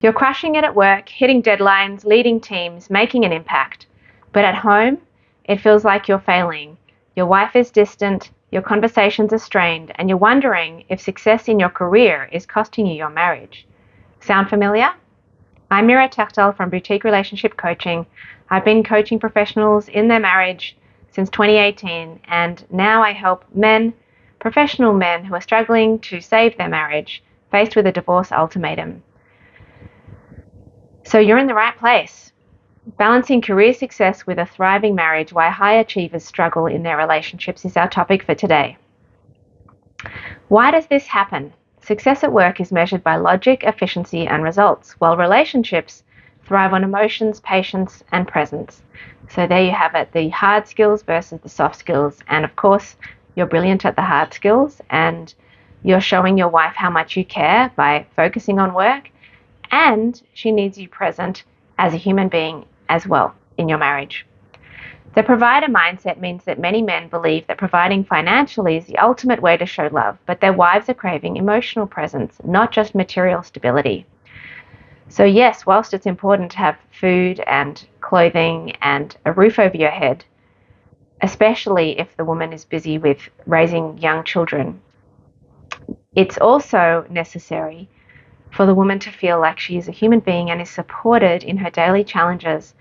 You're crushing it at work, hitting deadlines, leading teams, making an impact. But at home, it feels like you're failing. Your wife is distant, your conversations are strained, and you're wondering if success in your career is costing you your marriage. Sound familiar? I'm Mira Techtel from Boutique Relationship Coaching. I've been coaching professionals in their marriage since 2018, and now I help men, professional men who are struggling to save their marriage, faced with a divorce ultimatum. So you're in the right place. Balancing career success with a thriving marriage, why high achievers struggle in their relationships, is our topic for today. Why does this happen? Success at work is measured by logic, efficiency, and results, while relationships thrive on emotions, patience, and presence. So there you have it, the hard skills versus the soft skills. And of course, you're brilliant at the hard skills, and you're showing your wife how much you care by focusing on work, and she needs you present as a human being as well in your marriage. The provider mindset means that many men believe that providing financially is the ultimate way to show love, but their wives are craving emotional presence, not just material stability. So yes, whilst it's important to have food and clothing and a roof over your head, especially if the woman is busy with raising young children, it's also necessary for the woman to feel like she is a human being and is supported in her daily challenges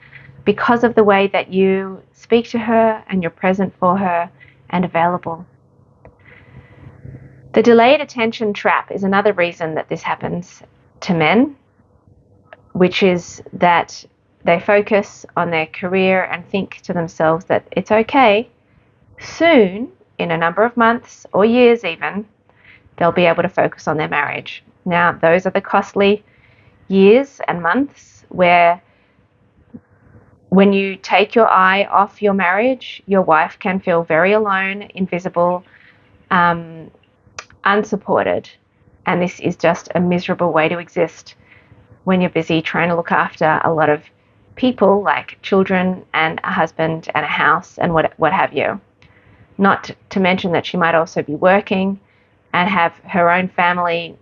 because of the way that you speak to her and you're present for her and available. The delayed attention trap is another reason that this happens to men, which is that they focus on their career and think to themselves that it's okay. Soon, in a number of months or years even, they'll be able to focus on their marriage. Now, those are the costly years and months where when you take your eye off your marriage, your wife can feel very alone, invisible, unsupported. And this is just a miserable way to exist when you're busy trying to look after a lot of people like children and a husband and a house and what have you. Not to mention that she might also be working and have her own family,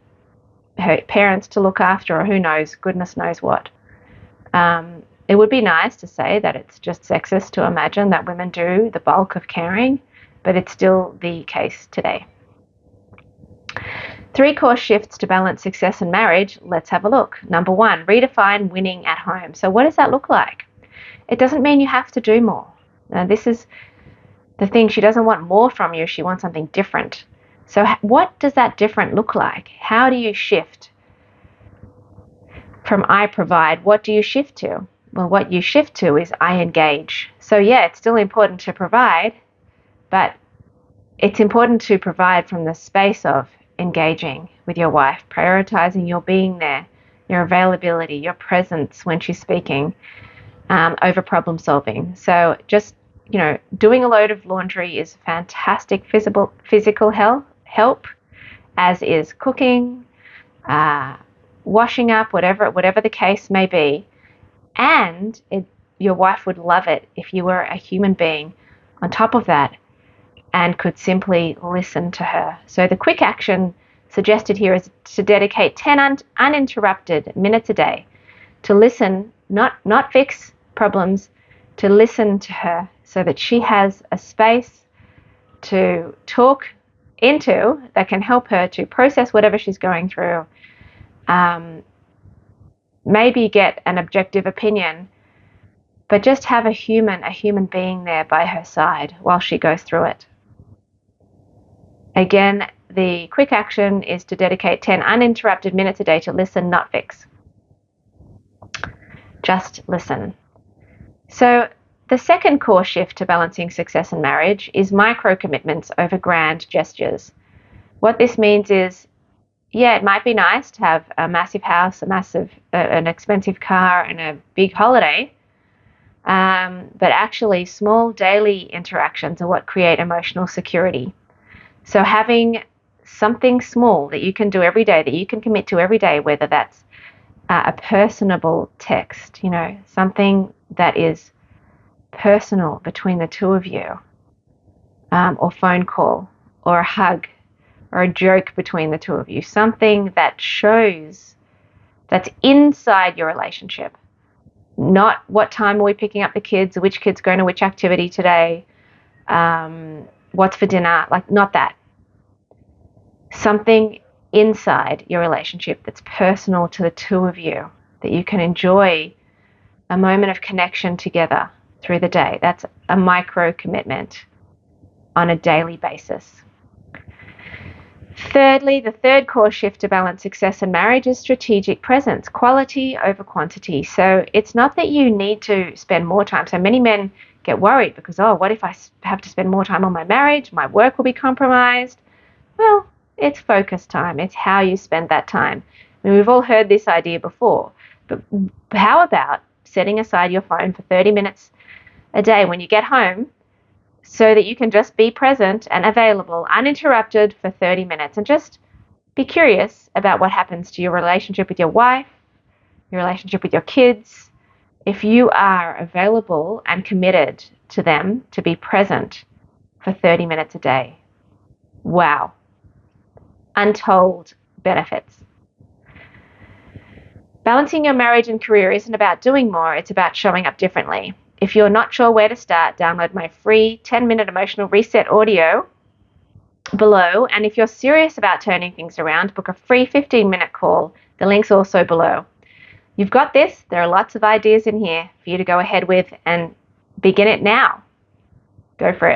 her parents to look after, or who knows, goodness knows what. It would be nice to say that it's just sexist to imagine that women do the bulk of caring, but it's still the case today. 3 core shifts to balance success and marriage. Let's have a look. Number 1, redefine winning at home. So what does that look like? It doesn't mean you have to do more. Now, this is the thing. She doesn't want more from you. She wants something different. So what does that different look like? How do you shift from I provide? What do you shift to? Well, what you shift to is I engage. So yeah, it's still important to provide, but it's important to provide from the space of engaging with your wife, prioritizing your being there, your availability, your presence when she's speaking, over problem solving. So just, doing a load of laundry is fantastic physical help, as is cooking, washing up, whatever the case may be. And your wife would love it if you were a human being on top of that and could simply listen to her. So the quick action suggested here is to dedicate 10 uninterrupted minutes a day to listen, not fix problems, to listen to her so that she has a space to talk into that can help her to process whatever she's going through, maybe get an objective opinion, but just have a human being there by her side while she goes through it. Again, the quick action is to dedicate 10 uninterrupted minutes a day to listen, not fix. Just listen. So the second core shift to balancing success in marriage is micro commitments over grand gestures. What this means is, it might be nice to have a massive house, an expensive car, and a big holiday, but actually small daily interactions are what create emotional security. So having something small that you can do every day, that you can commit to every day, whether that's a personable text, something that is personal between the two of you, or phone call, or a hug, or a joke between the two of you, something that shows That's inside your relationship. Not what time are we picking up the kids, which kid's going to which activity today, what's for dinner, like not that. Something inside your relationship that's personal to the two of you, that you can enjoy a moment of connection together through the day. That's a micro commitment on a daily basis. Thirdly, the third core shift to balance success in marriage is strategic presence, quality over quantity. So it's not that you need to spend more time. So many men get worried because, oh, what if I have to spend more time on my marriage? My work will be compromised. Well, it's focus time. It's how you spend that time. I mean, we've all heard this idea before, but how about setting aside your phone for 30 minutes a day when you get home, so that you can just be present and available, uninterrupted for 30 minutes, and just be curious about what happens to your relationship with your wife, your relationship with your kids, if you are available and committed to them to be present for 30 minutes a day. Wow. Untold benefits. Balancing your marriage and career isn't about doing more, it's about showing up differently. If you're not sure where to start, download my free 10-minute emotional reset audio below. And if you're serious about turning things around, book a free 15-minute call. The link's also below. You've got this. There are lots of ideas in here for you to go ahead with and begin it now. Go for it.